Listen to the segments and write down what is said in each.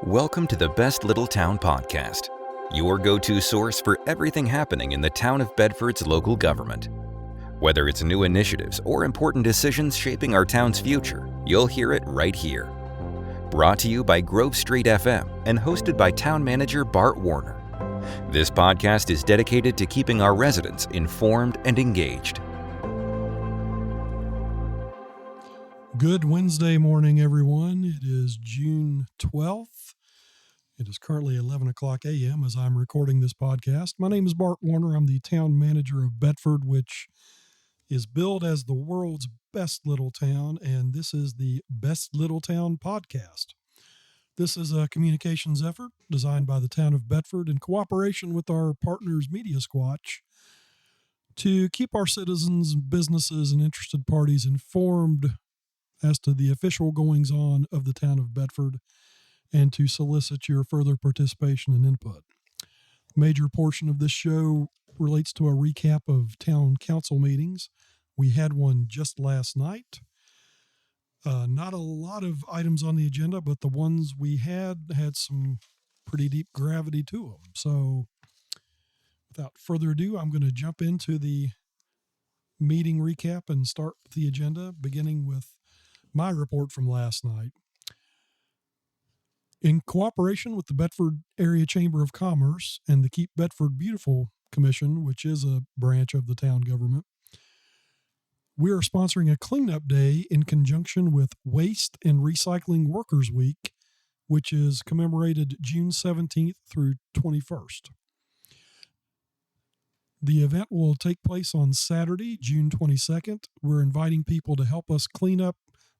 Welcome to the Best Little Town Podcast, your go-to source for everything happening in the town of Bedford's local government. Whether it's new initiatives or important decisions shaping our town's future, you'll hear it right here. Brought to you by Grove Street FM and hosted by Town Manager Bart Warner. This podcast is dedicated to keeping our residents informed and engaged. Good Wednesday morning, everyone. It is June 12th. It is currently 11 o'clock a.m. as I'm recording this podcast. My name is Bart Warner. I'm the town manager of Bedford, which is billed as the world's best little town, and this is the Best Little Town Podcast. This is a communications effort designed by the town of Bedford in cooperation with our partners Media Squatch to keep our citizens, businesses, and interested parties informed as to the official goings-on of the town of Bedford and to solicit your further participation and input. A major portion of this show relates to a recap of town council meetings. We had one just last night. Not a lot of items on the agenda, but the ones we had some pretty deep gravity to them. So without further ado, I'm going to jump into the meeting recap and start with the agenda, beginning with my report from last night. In cooperation with the Bedford Area Chamber of Commerce and the Keep Bedford Beautiful Commission, which is a branch of the town government, we are sponsoring a cleanup day in conjunction with Waste and Recycling Workers Week, which is commemorated June 17th through 21st. The event will take place on Saturday, June 22nd. We're inviting people to help us clean up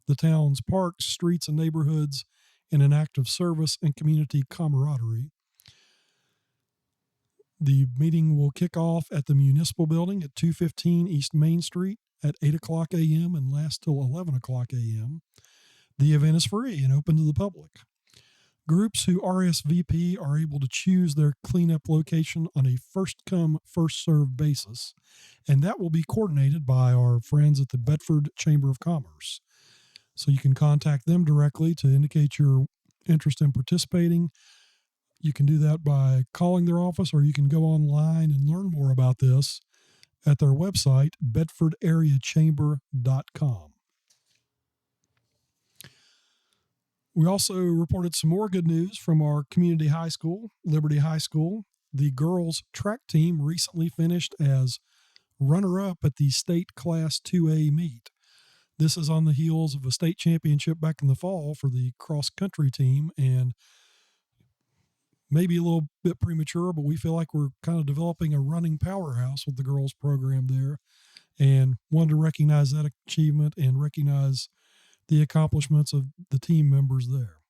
the town's parks, streets, and neighborhoods in an act of service and community camaraderie. The meeting will kick off at the Municipal Building at 215 East Main Street at 8 o'clock a.m. and last till 11 o'clock a.m. The event is free and open to the public. Groups who RSVP are able to choose their cleanup location on a first-come, first-served basis, and that will be coordinated by our friends at the Bedford Chamber of Commerce. So you can contact them directly to indicate your interest in participating. You can do that by calling their office, or you can go online and learn more about this at their website, bedfordareachamber.com. We also reported some more good news from our community high school, Liberty High School. The girls' track team recently finished as runner-up at the state Class 2A meet. This is on the heels of a state championship back in the fall for the cross-country team, and maybe a little bit premature, but we feel like we're kind of developing a running powerhouse with the girls program there, and wanted to recognize that achievement and recognize the accomplishments of the team members there.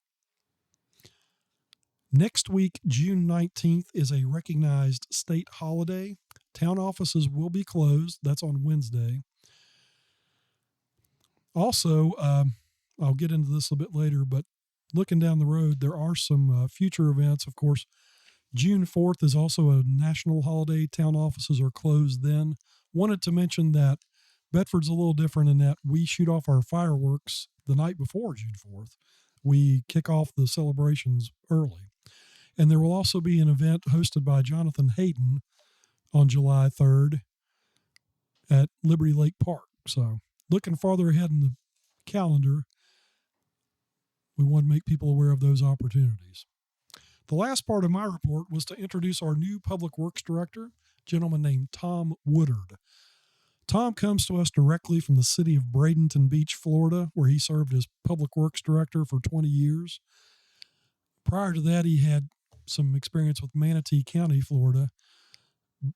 Next week, June 19th, is a recognized state holiday. Town offices will be closed. That's on Wednesday. Also, I'll get into this a bit later, but looking down the road, there are some future events. Of course, June 4th is also a national holiday. Town offices are closed then. Wanted to mention that Bedford's a little different in that we shoot off our fireworks the night before June 4th. We kick off the celebrations early. And there will also be an event hosted by Jonathan Hayden on July 3rd at Liberty Lake Park. So looking farther ahead in the calendar, we want to make people aware of those opportunities. The last part of my report was to introduce our new Public Works Director, a gentleman named Tom Woodard. Tom comes to us directly from the city of Bradenton Beach, Florida, where he served as Public Works Director for 20 years. Prior to that, he had some experience with Manatee County, Florida.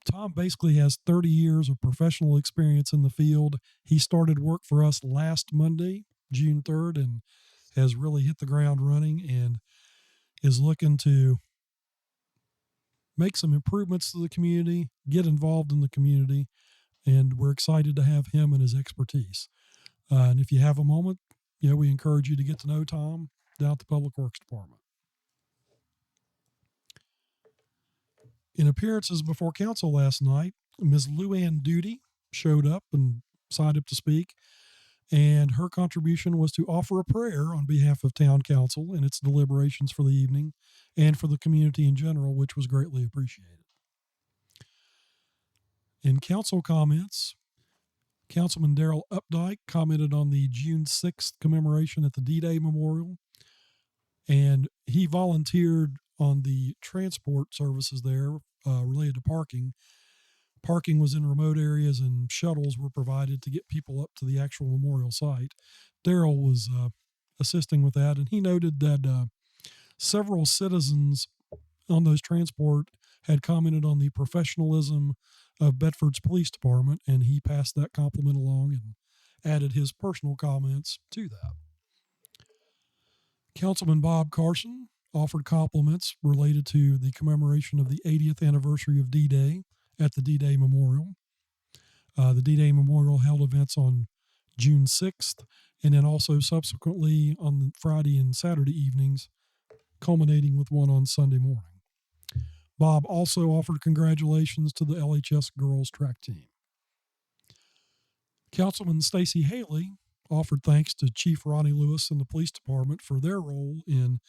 Tom basically has 30 years of professional experience in the field. He started work for us last Monday, June 3rd, and has really hit the ground running and is looking to make some improvements to the community, get involved in the community, and we're excited to have him and his expertise. And if you have a moment, we encourage you to get to know Tom down at the Public Works Department. In appearances before council last night, Ms. Lou Ann Duty showed up and signed up to speak. And her contribution was to offer a prayer on behalf of town council in its deliberations for the evening and for the community in general, which was greatly appreciated. In council comments, Councilman Darrell Updike commented on the June 6th commemoration at the D-Day Memorial, and he volunteered on the transport services there related to parking. Parking was in remote areas and shuttles were provided to get people up to the actual memorial site. Darrell was assisting with that, and he noted that several citizens on those transport had commented on the professionalism of Bedford's police department, and he passed that compliment along and added his personal comments to that. Councilman Bob Carson offered compliments related to the commemoration of the 80th anniversary of D-Day at the D-Day Memorial. The D-Day Memorial held events on June 6th, and then also subsequently on Friday and Saturday evenings, culminating with one on Sunday morning. Bob also offered congratulations to the LHS girls track team. Councilman Stacey Haley offered thanks to Chief Ronnie Lewis and the police department for their role in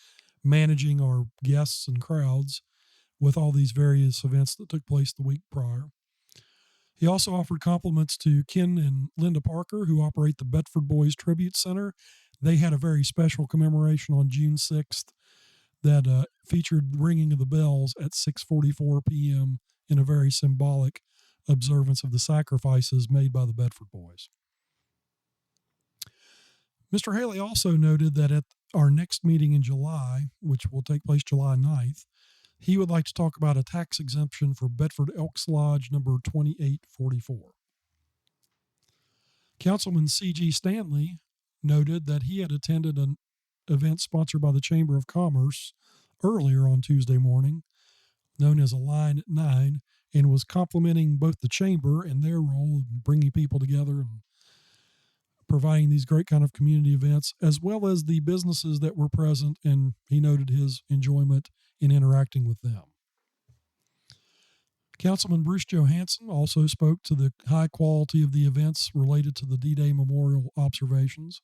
managing our guests and crowds with all these various events that took place the week prior. He also offered compliments to Ken and Linda Parker, who operate the Bedford Boys Tribute Center. They had a very special commemoration on June 6th that featured ringing of the bells at 6:44 p.m. in a very symbolic observance of the sacrifices made by the Bedford Boys. Mr. Haley also noted that at our next meeting in July, which will take place July 9th, he would like to talk about a tax exemption for Bedford Elks Lodge number 2844. Councilman C.G. Stanley noted that he had attended an event sponsored by the Chamber of Commerce earlier on Tuesday morning, known as a Line at 9, and was complimenting both the Chamber and their role in bringing people together and providing these great kind of community events, as well as the businesses that were present, and he noted his enjoyment in interacting with them. Councilman Bruce Johansson also spoke to the high quality of the events related to the D-Day Memorial observations.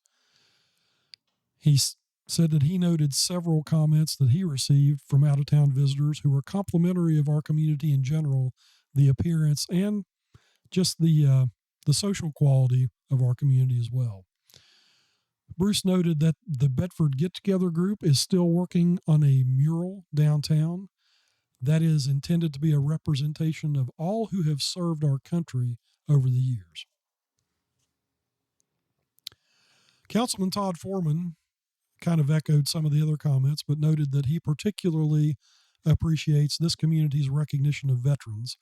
He said that he noted several comments that he received from out-of-town visitors who were complimentary of our community in general, the appearance, and just the social quality of our community as well. Bruce noted that the Bedford Get-Together group is still working on a mural downtown that is intended to be a representation of all who have served our country over the years. Councilman Todd Foreman kind of echoed some of the other comments, but noted that he particularly appreciates this community's recognition of veterans.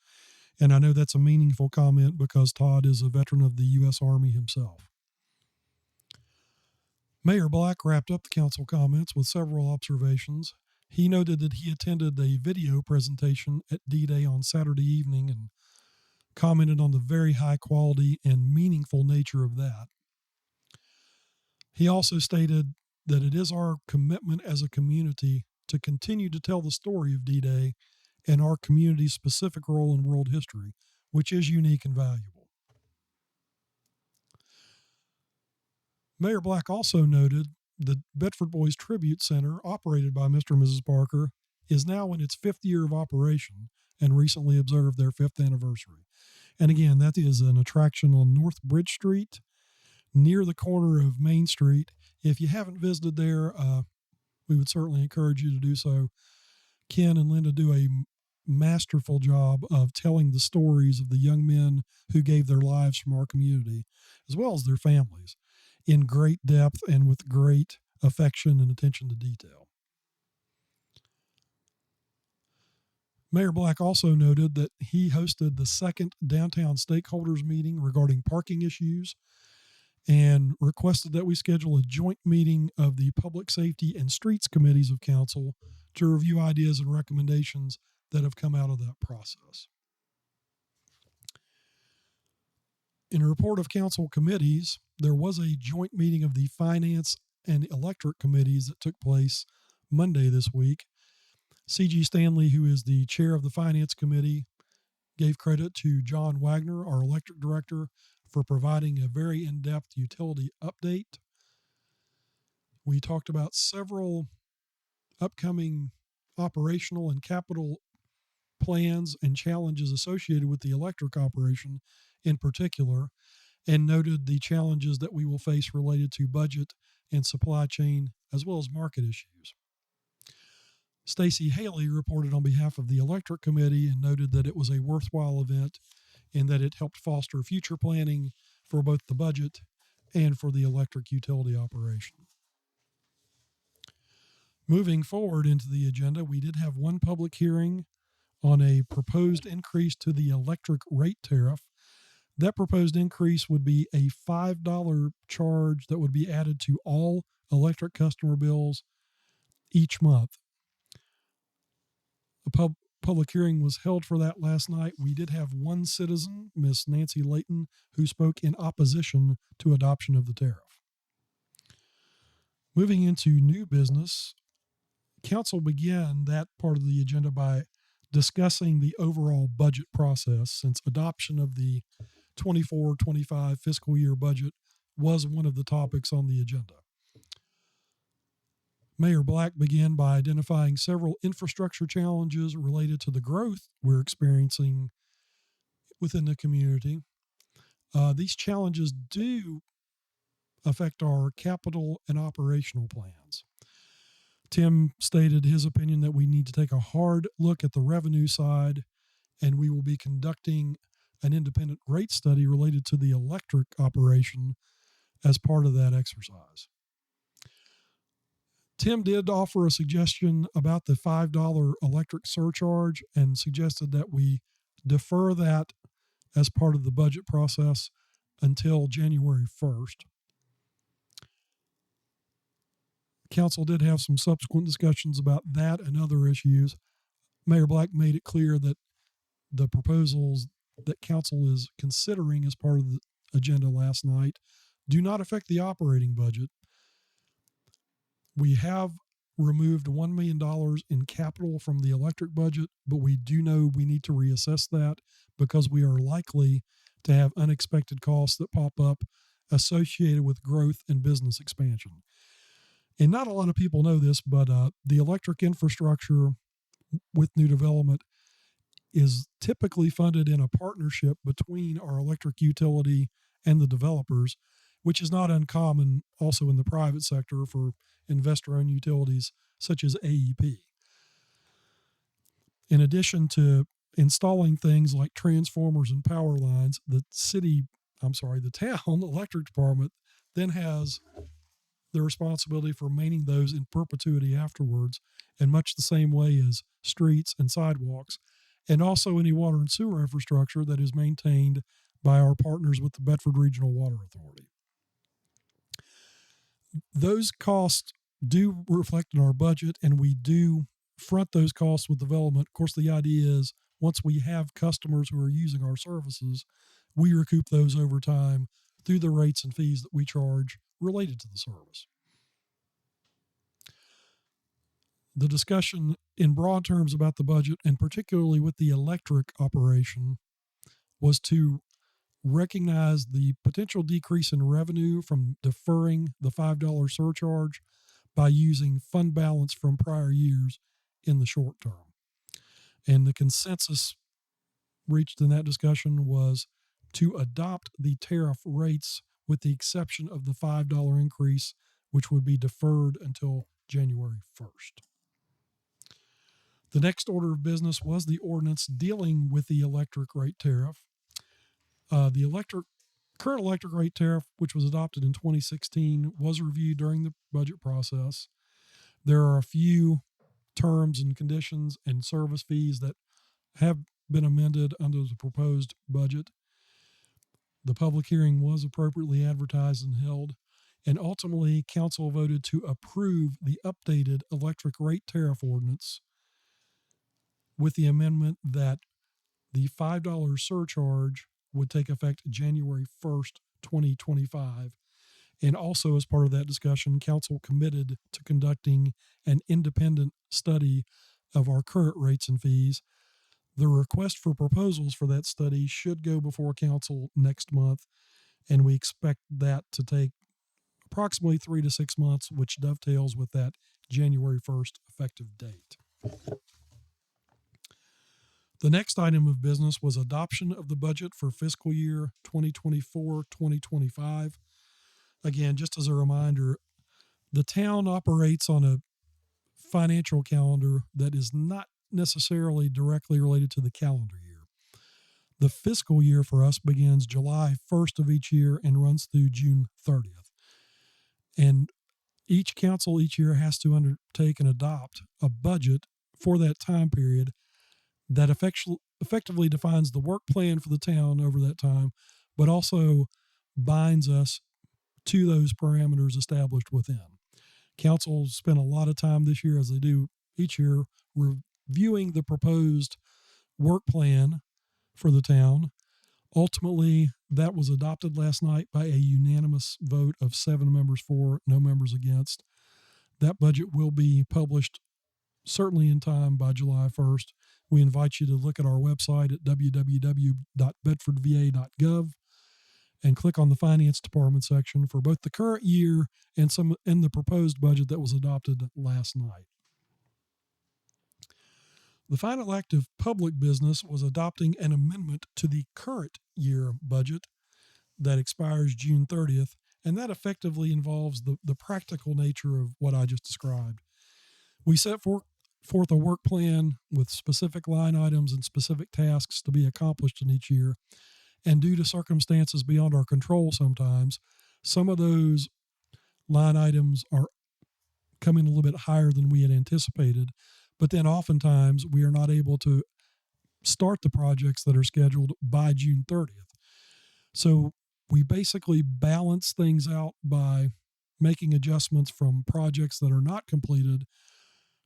And I know that's a meaningful comment because Todd is a veteran of the U.S. Army himself. Mayor Black wrapped up the council comments with several observations. He noted that he attended a video presentation at D-Day on Saturday evening and commented on the very high quality and meaningful nature of that. He also stated that it is our commitment as a community to continue to tell the story of D-Day and our community's specific role in world history, which is unique and valuable. Mayor Black also noted the Bedford Boys Tribute Center, operated by Mr. and Mrs. Parker, is now in its 5th year of operation and recently observed their 5th anniversary. And again, that is an attraction on North Bridge Street, near the corner of Main Street. If you haven't visited there, we would certainly encourage you to do so. Ken and Linda do a masterful job of telling the stories of the young men who gave their lives from our community, as well as their families, in great depth and with great affection and attention to detail. Mayor Black also noted that he hosted the second downtown stakeholders meeting regarding parking issues and requested that we schedule a joint meeting of the Public Safety and Streets Committees of Council to review ideas and recommendations that have come out of that process. In a report of council committees, there was a joint meeting of the Finance and Electric Committees that took place Monday this week. C.G. Stanley, who is the chair of the Finance Committee, gave credit to John Wagner, our electric director, for providing a very in-depth utility update. We talked about several upcoming operational and capital plans and challenges associated with the electric operation in particular, and noted the challenges that we will face related to budget and supply chain, as well as market issues. Stacy Haley reported on behalf of the Electric Committee and noted that it was a worthwhile event and that it helped foster future planning for both the budget and for the electric utility operation. Moving forward into the agenda, we did have one public hearing on a proposed increase to the electric rate tariff. That proposed increase would be a $5 charge that would be added to all electric customer bills each month. A public hearing was held for that last night. We did have one citizen, Miss Nancy Layton, who spoke in opposition to adoption of the tariff. Moving into new business, Council began that part of the agenda by discussing the overall budget process, since adoption of the 24-25 fiscal year budget was one of the topics on the agenda. Mayor Black began by identifying several infrastructure challenges related to the growth we're experiencing within the community. These challenges do affect our capital and operational plans. Tim stated his opinion that we need to take a hard look at the revenue side, and we will be conducting an independent rate study related to the electric operation as part of that exercise. Tim did offer a suggestion about the $5 electric surcharge and suggested that we defer that as part of the budget process until January 1st. Council did have some subsequent discussions about that and other issues. Mayor Black made it clear that the proposals that council is considering as part of the agenda last night do not affect the operating budget. We have removed $1 million in capital from the electric budget, but we do know we need to reassess that because we are likely to have unexpected costs that pop up associated with growth and business expansion. And not a lot of people know this, but the electric infrastructure with new development is typically funded in a partnership between our electric utility and the developers, which is not uncommon also in the private sector for investor-owned utilities such as AEP. In addition to installing things like transformers and power lines, the town electric department then has the responsibility for maintaining those in perpetuity afterwards, in much the same way as streets and sidewalks, and also any water and sewer infrastructure that is maintained by our partners with the Bedford Regional Water Authority. Those costs do reflect in our budget, and we do front those costs with development. Of course, the idea is once we have customers who are using our services, we recoup those over time through the rates and fees that we charge related to the service. The discussion in broad terms about the budget, and particularly with the electric operation, was to recognize the potential decrease in revenue from deferring the $5 surcharge by using fund balance from prior years in the short term. And the consensus reached in that discussion was to adopt the tariff rates with the exception of the $5 increase, which would be deferred until January 1st. The next order of business was the ordinance dealing with the electric rate tariff. The current electric rate tariff, which was adopted in 2016, was reviewed during the budget process. There are a few terms and conditions and service fees that have been amended under the proposed budget. The public hearing was appropriately advertised and held, and ultimately council voted to approve the updated electric rate tariff ordinance with the amendment that the $5 surcharge would take effect January 1st, 2025. And also as part of that discussion, council committed to conducting an independent study of our current rates and fees. The request for proposals for that study should go before council next month, and we expect that to take approximately 3 to 6 months, which dovetails with that January 1st effective date. The next item of business was adoption of the budget for fiscal year 2024-2025. Again, just as a reminder, the town operates on a financial calendar that is not necessarily directly related to the calendar year. The fiscal year for us begins July 1st of each year and runs through June 30th. And each council each year has to undertake and adopt a budget for that time period that effectively defines the work plan for the town over that time, but also binds us to those parameters established within. Council spent a lot of time this year, as they do each year, reviewing the proposed work plan for the town. Ultimately, that was adopted last night by a unanimous vote of 7 members for, no members against. That budget will be published certainly in time by July 1st. We invite you to look at our website at www.bedfordva.gov and click on the Finance Department section for both the current year and the proposed budget that was adopted last night. The final act of public business was adopting an amendment to the current year budget that expires June 30th, and that effectively involves the practical nature of what I just described. We set forth a work plan with specific line items and specific tasks to be accomplished in each year, and due to circumstances beyond our control sometimes, some of those line items are coming a little bit higher than we had anticipated, but then oftentimes we are not able to start the projects that are scheduled by June 30th. So we basically balance things out by making adjustments from projects that are not completed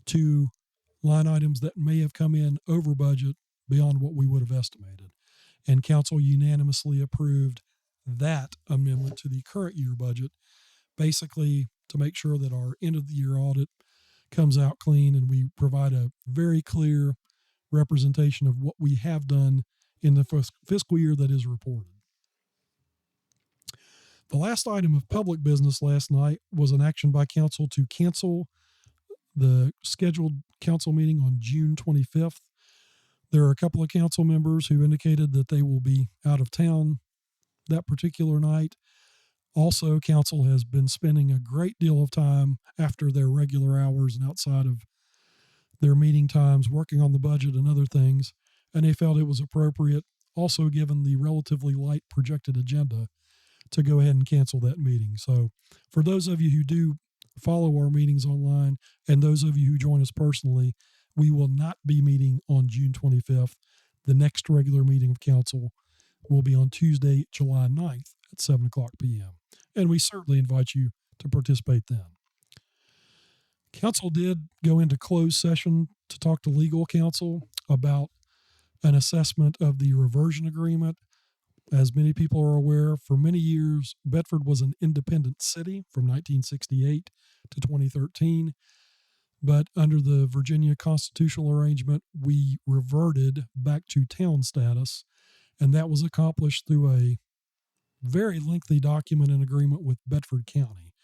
to line items that may have come in over budget beyond what we would have estimated. And council unanimously approved that amendment to the current year budget, basically to make sure that our end of the year audit comes out clean and we provide a very clear representation of what we have done in the fiscal year that is reported. The last item of public business last night was an action by council to cancel the scheduled council meeting on June 25th. There are a couple of council members who indicated that they will be out of town that particular night. Also, council has been spending a great deal of time after their regular hours and outside of their meeting times working on the budget and other things, and they felt it was appropriate, also given the relatively light projected agenda, to go ahead and cancel that meeting. So for those of you who do follow our meetings online and those of you who join us personally, we will not be meeting on June 25th. The next regular meeting of council will be on Tuesday, July 9th at 7 o'clock p.m. And we certainly invite you to participate then. Council did go into closed session to talk to legal counsel about an assessment of the reversion agreement. As many people are aware, for many years, Bedford was an independent city from 1968 to 2013. But under the Virginia constitutional arrangement, we reverted back to town status, and that was accomplished through a very lengthy document and agreement with Bedford County.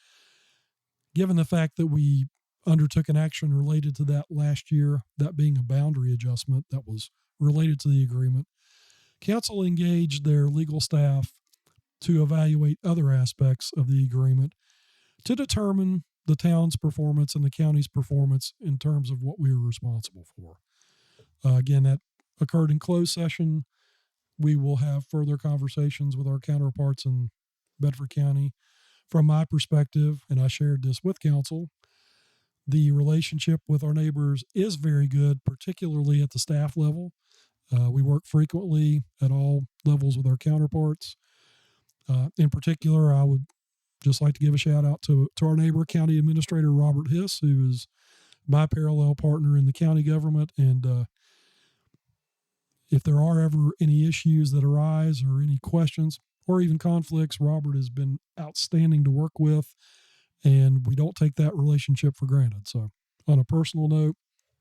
Given the fact that we undertook an action related to that last year, that being a boundary adjustment that was related to the agreement, council engaged their legal staff to evaluate other aspects of the agreement to determine the town's performance and the county's performance in terms of what we were responsible for. Again, that occurred in closed session. We will have further conversations with our counterparts in Bedford County. From my perspective, and I shared this with council, the relationship with our neighbors is very good, particularly at the staff level. We work frequently at all levels with our counterparts. In particular, I would just like to give a shout out to our neighbor, County Administrator Robert Hiss, who is my parallel partner in the county government. And if there are ever any issues that arise or any questions or even conflicts, Robert has been outstanding to work with, and we don't take that relationship for granted. So on a personal note,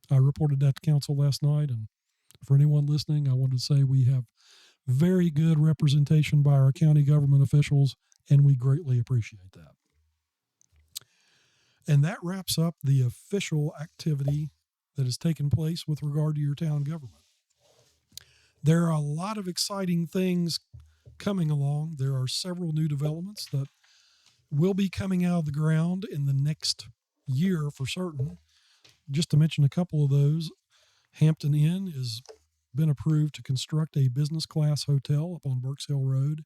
I reported that to council last night, and for anyone listening, I wanted to say we have very good representation by our county government officials, and we greatly appreciate that. And that wraps up the official activity that has taken place with regard to your town government. There are a lot of exciting things coming along. There are several new developments that will be coming out of the ground in the next year for certain. Just to mention a couple of those, Hampton Inn has been approved to construct a business class hotel up on Burks Hill Road.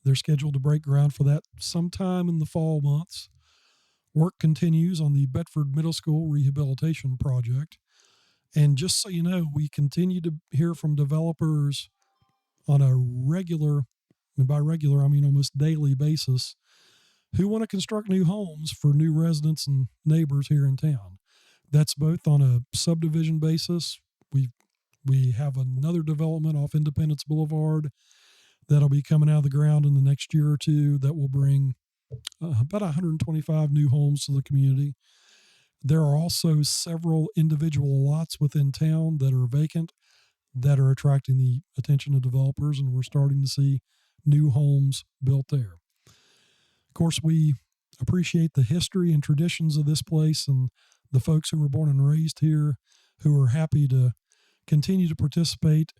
They're scheduled to break ground for that sometime in the fall months. Work continues on the Bedford Middle School rehabilitation project. And just so you know, we continue to hear from developers on a regular, and by regular, I mean almost daily basis, who want to construct new homes for new residents and neighbors here in town. That's both on a subdivision basis. We have another development off Independence Boulevard that'll be coming out of the ground in the next year or two that will bring about 125 new homes to the community. There are also several individual lots within town that are vacant that are attracting the attention of developers, and we're starting to see new homes built there. Of course, we appreciate the history and traditions of this place and the folks who were born and raised here who are happy to continue to participate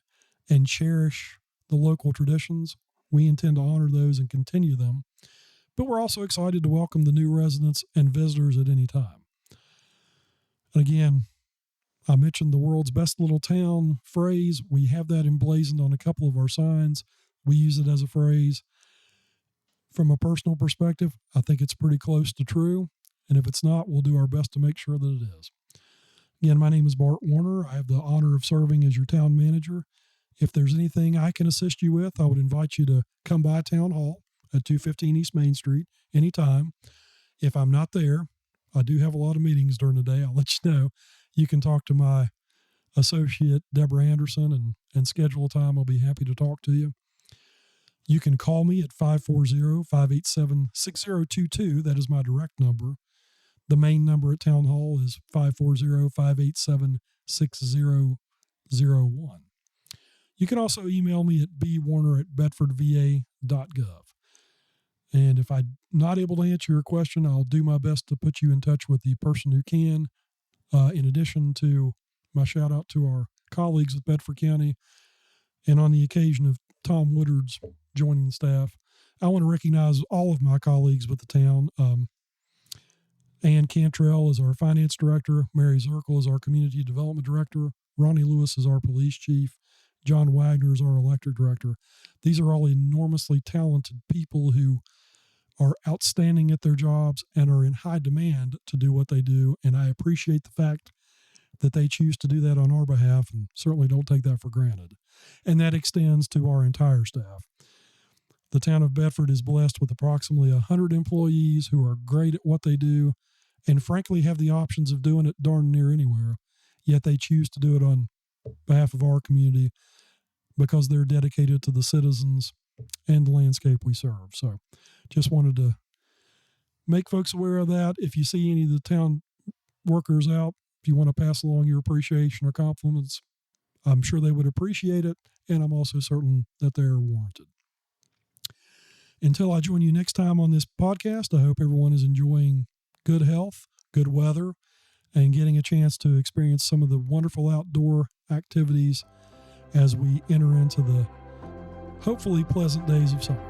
and cherish the local traditions. We intend to honor those and continue them. But we're also excited to welcome the new residents and visitors at any time. And again, I mentioned the world's best little town phrase. We have that emblazoned on a couple of our signs. We use it as a phrase. From a personal perspective, I think it's pretty close to true. And if it's not, we'll do our best to make sure that it is. Again, my name is Bart Warner. I have the honor of serving as your town manager. If there's anything I can assist you with, I would invite you to come by Town Hall at 215 East Main Street anytime. If I'm not there, I do have a lot of meetings during the day. I'll let you know. You can talk to my associate, Deborah Anderson, and schedule a time. I'll be happy to talk to you. You can call me at 540-587-6022. That is my direct number. The main number at Town Hall is 540-587-6001. You can also email me at bwarner@bedfordva.gov. And if I'm not able to answer your question, I'll do my best to put you in touch with the person who can. In addition to my shout out to our colleagues at Bedford County, and on the occasion of Tom Woodard's joining the staff, I want to recognize all of my colleagues with the town. Ann Cantrell is our finance director. Mary Zirkle is our community development director. Ronnie Lewis is our police chief. John Wagner is our electric director. These are all enormously talented people who are outstanding at their jobs and are in high demand to do what they do. And I appreciate the fact that they choose to do that on our behalf, and certainly don't take that for granted. And that extends to our entire staff. The town of Bedford is blessed with approximately 100 employees who are great at what they do and frankly have the options of doing it darn near anywhere, yet they choose to do it on behalf of our community because they're dedicated to the citizens and the landscape we serve. So just wanted to make folks aware of that. If you see any of the town workers out, if you want to pass along your appreciation or compliments, I'm sure they would appreciate it, and I'm also certain that they're warranted. Until I join you next time on this podcast, I hope everyone is enjoying good health, good weather, and getting a chance to experience some of the wonderful outdoor activities as we enter into the hopefully pleasant days of summer.